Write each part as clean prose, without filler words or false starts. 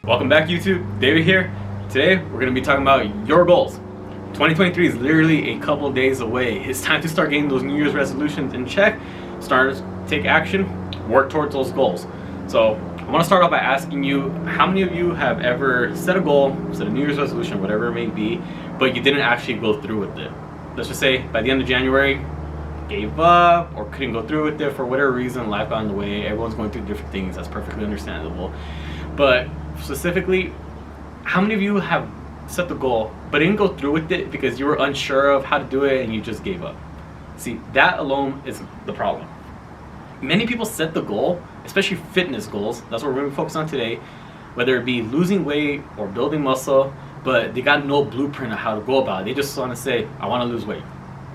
Welcome back, YouTube. David here. Today we're going to be talking about your goals. 2023 is literally a couple days away. It's time to start getting those New Year's resolutions in check, start to take action, work towards those goals. So I want to start off by asking you, how many of you have ever set a goal, set a New Year's resolution, whatever it may be, but you didn't actually go through with it? Let's just say by the end of January, gave up or couldn't go through with it for whatever reason, life got in the way, everyone's going through different things, that's perfectly understandable. But specifically, how many of you have set the goal but didn't go through with it because you were unsure of how to do it and you just gave up? See, that alone is the problem. Many people set the goal, especially fitness goals, that's what we're going to focus on today, whether it be losing weight or building muscle, but they got no blueprint of how to go about it. They just want to say, I want to lose weight,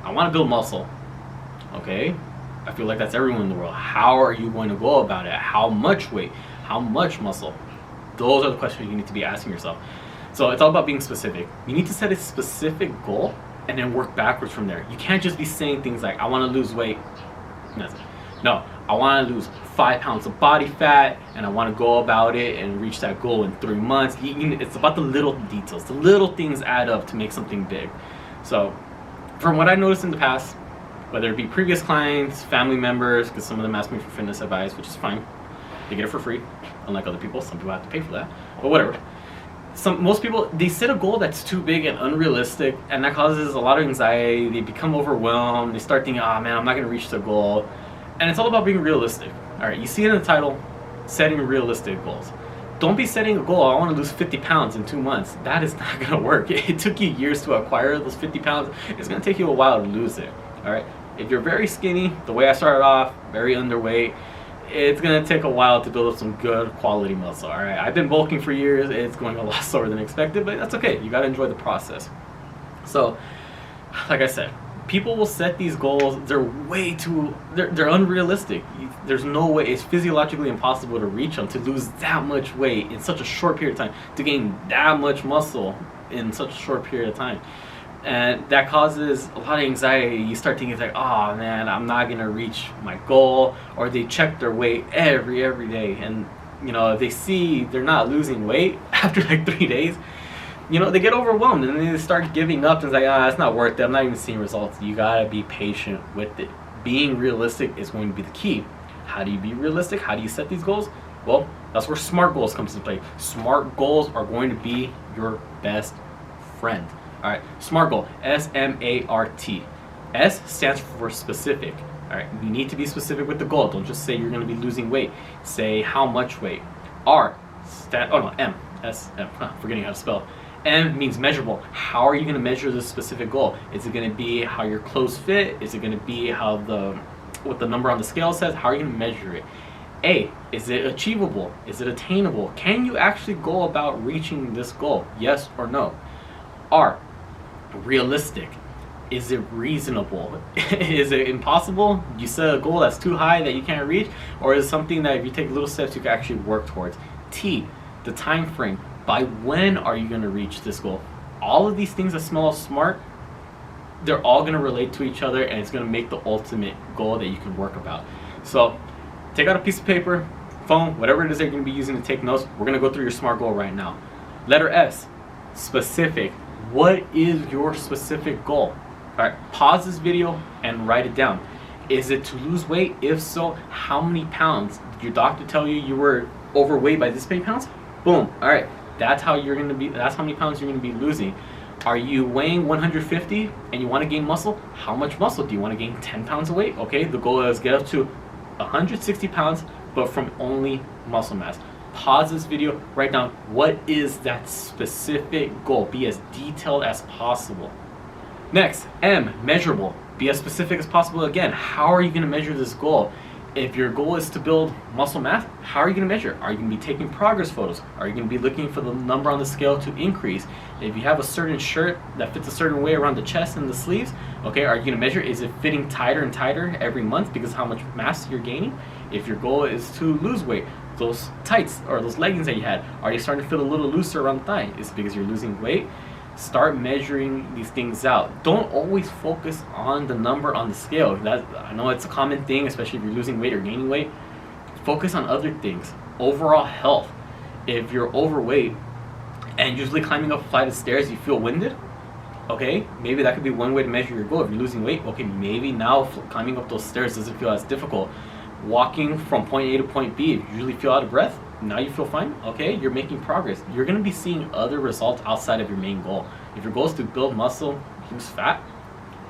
I want to build muscle. Okay, I feel like that's everyone in the world. How are you going to go about it? How much weight? How much muscle? Those are the questions you need to be asking yourself. So it's all about being specific. You need to set a specific goal and then work backwards from there. You can't just be saying things like, I want to lose weight. No, I want to lose 5 pounds of body fat and I want to go about it and reach that goal in 3 months. It's about the little details. The little things add up to make something big. So from what I noticed in the past, whether it be previous clients, family members, because some of them ask me for fitness advice, which is fine. They get it for free, unlike other people. Some people have to pay for that, but whatever. Most people, they set a goal that's too big and unrealistic, and that causes a lot of anxiety. They become overwhelmed. They start thinking, oh man, I'm not going to reach the goal. And it's all about being realistic. All right, you see it in the title, setting realistic goals. Don't be setting a goal, I want to lose 50 pounds in 2 months. That is not going to work. It took you years to acquire those 50 pounds. It's going to take you a while to lose it. All right. If you're very skinny, the way I started off, very underweight, it's going to take a while to build up some good quality muscle. All right. I've been bulking for years. It's going a lot slower than expected, but that's okay. You got to enjoy the process. So, like I said, people will set these goals. They're they're unrealistic. There's no way. It's physiologically impossible to reach them, to lose that much weight in such a short period of time, to gain that much muscle in such a short period of time. And that causes a lot of anxiety. You start thinking like, oh man, I'm not gonna reach my goal. Or they check their weight every day, and if they see they're not losing weight after like 3 days, they get overwhelmed and then they start giving up. And it's like, it's not worth it, I'm not even seeing results. You gotta be patient with it. Being realistic is going to be the key. How do you be realistic? How do you set these goals? Well, that's where SMART goals comes into play. SMART goals are going to be your best friend. All right, SMART goal, S-M-A-R-T. S stands for specific. All right, you need to be specific with the goal. Don't just say you're going to be losing weight. Say how much weight. M. Forgetting how to spell. M means measurable. How are you going to measure this specific goal? Is it going to be how your clothes fit? Is it going to be what the number on the scale says? How are you going to measure it? A, is it achievable? Is it attainable? Can you actually go about reaching this goal? Yes or no? R, realistic. Is it reasonable? Is it impossible? You set a goal that's too high that you can't reach? Or is it something that if you take little steps you can actually work towards? T, the time frame. By when are you going to reach this goal? All of these things that smell smart, they're all going to relate to each other, and it's going to make the ultimate goal that you can work about. So take out a piece of paper, phone, whatever it is that you're going to be using to take notes. We're going to go through your SMART goal right now. Letter S, specific. What is your specific goal? All right, pause this video and write it down. Is it to lose weight? If so, how many pounds? Did your doctor tell you you were overweight by this many pounds? Boom. All right, that's how many pounds you're going to be losing. Are you weighing 150 and you want to gain muscle? How much muscle? Do you want to gain 10 pounds of weight? Okay, the goal is get up to 160 pounds, but from only muscle mass. Pause this video, write down what is that specific goal. Be as detailed as possible. Next, M, measurable. Be as specific as possible. Again, how are you going to measure this goal? If your goal is to build muscle mass, how are you going to measure? Are you going to be taking progress photos? Are you going to be looking for the number on the scale to increase? If you have a certain shirt that fits a certain way around the chest and the sleeves, okay, are you going to measure, is it fitting tighter and tighter every month because of how much mass you're gaining? If your goal is to lose weight, those tights or those leggings that you had, are you starting to feel a little looser around the thigh? Is it because you're losing weight? Start measuring these things out. Don't always focus on the number on the scale. I know it's a common thing, especially if you're losing weight or gaining weight. Focus on other things. Overall health. If you're overweight and usually climbing up a flight of stairs you feel winded, okay, maybe that could be one way to measure your goal. If you're losing weight, okay, maybe now climbing up those stairs doesn't feel as difficult. Walking from point A to point B, if you usually feel out of breath, now you feel fine, okay, you're making progress. You're going to be seeing other results outside of your main goal. If your goal is to build muscle, lose fat,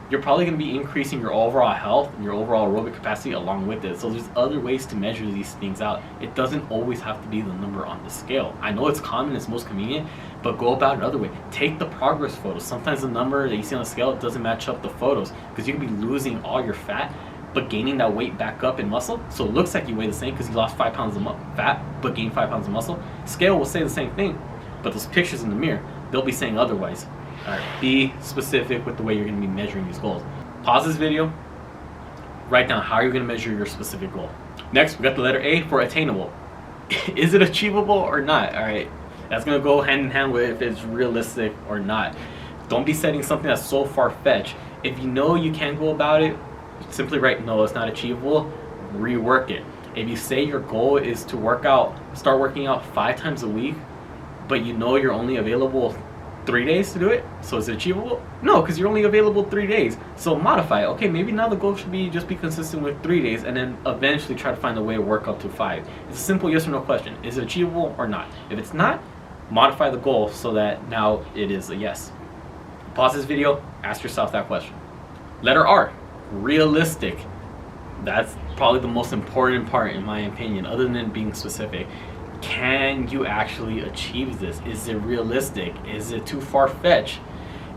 you're probably going to be increasing your overall health and your overall aerobic capacity along with it. So there's other ways to measure these things out. It doesn't always have to be the number on the scale. I know it's common, it's most convenient, but go about it another way. Take the progress photos. Sometimes the number that you see on the scale doesn't match up the photos because you could be losing all your fat but gaining that weight back up in muscle. So it looks like you weigh the same because you lost 5 pounds of fat but gained 5 pounds of muscle. Scale will say the same thing, but those pictures in the mirror, they'll be saying otherwise. All right, be specific with the way you're going to be measuring these goals. Pause this video, write down how you're going to measure your specific goal. Next, we got the letter A for attainable. Is it achievable or not? All right, that's going to go hand in hand with if it's realistic or not. Don't be setting something that's so far-fetched. If you know you can't go about it, simply write, no, it's not achievable, rework it. If you say your goal is to start working out 5 times a week, but you know you're only available 3 days to do it, so is it achievable? No, because you're only available 3 days. So modify it. Okay, maybe now the goal should be just be consistent with 3 days and then eventually try to find a way to work up to 5. It's a simple yes or no question. Is it achievable or not? If it's not, modify the goal so that now it is a yes. Pause this video, ask yourself that question. Letter R, realistic. That's probably the most important part in my opinion, other than being specific. Can you actually achieve this? Is it realistic? Is it too far-fetched?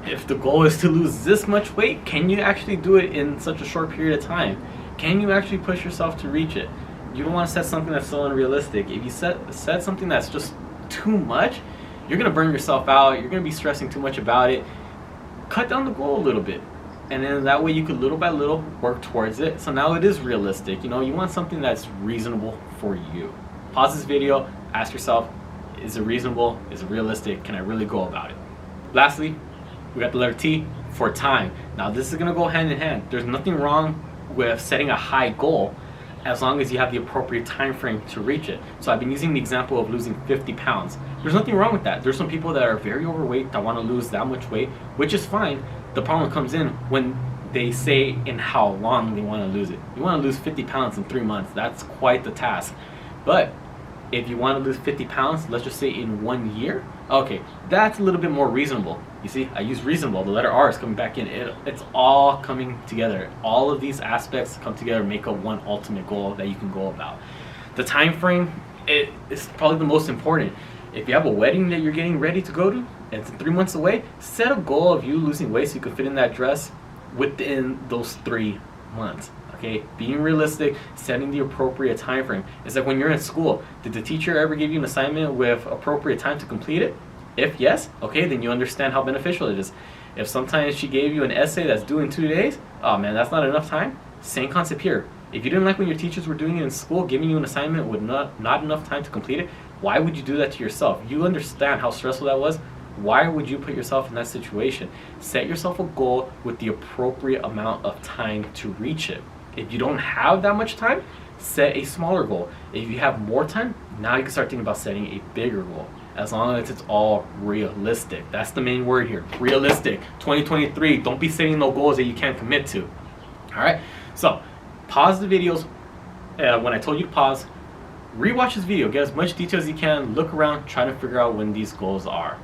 If the goal is to lose this much weight, can you actually do it in such a short period of time? Can you actually push yourself to reach it? You don't want to set something that's so unrealistic. If you set something that's just too much, you're going to burn yourself out. You're going to be stressing too much about it. Cut down the goal a little bit. And then that way you could little by little work towards it. So now it is realistic. You know, you want something that's reasonable for you. Pause this video, ask yourself, is it reasonable? Is it realistic? Can I really go about it? Lastly, we got the letter T for time. Now this is gonna go hand in hand. There's nothing wrong with setting a high goal as long as you have the appropriate time frame to reach it. So I've been using the example of losing 50 pounds. There's nothing wrong with that. There's some people that are very overweight that wanna lose that much weight, which is fine. The problem comes in when they say in how long they wanna lose it. You wanna lose 50 pounds in 3 months. That's quite the task. But if you want to lose 50 pounds, let's just say in 1 year, okay, that's a little bit more reasonable. You see, I use reasonable. The letter R is coming back in. It's all coming together. All of these aspects come together and make up one ultimate goal that you can go about. The time frame is probably the most important. If you have a wedding that you're getting ready to go to, and it's 3 months away, set a goal of you losing weight so you can fit in that dress within those 3 months. Okay, being realistic, setting the appropriate time frame. It's like when you're in school, did the teacher ever give you an assignment with appropriate time to complete it? If yes, okay, then you understand how beneficial it is. If sometimes she gave you an essay that's due in 2 days, oh man, that's not enough time. Same concept here. If you didn't like when your teachers were doing it in school, giving you an assignment with not enough time to complete it, why would you do that to yourself? You understand how stressful that was. Why would you put yourself in that situation? Set yourself a goal with the appropriate amount of time to reach it. If you don't have that much time, set a smaller goal. If you have more time, now you can start thinking about setting a bigger goal. As long as it's all realistic. That's the main word here. Realistic. 2023. Don't be setting no goals that you can't commit to. Alright? So, pause the videos. When I told you to pause, rewatch this video. Get as much detail as you can. Look around. Try to figure out when these goals are.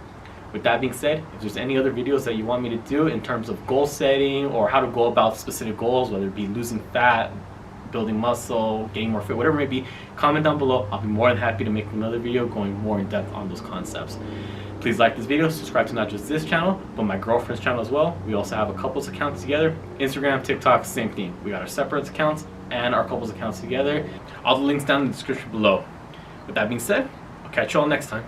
With that being said, if there's any other videos that you want me to do in terms of goal setting or how to go about specific goals, whether it be losing fat, building muscle, getting more fit, whatever it may be, comment down below. I'll be more than happy to make another video going more in depth on those concepts. Please like this video, subscribe to not just this channel, but my girlfriend's channel as well. We also have a couples account together. Instagram, TikTok, same thing. We got our separate accounts and our couples accounts together. All the links down in the description below. With that being said, I'll catch you all next time.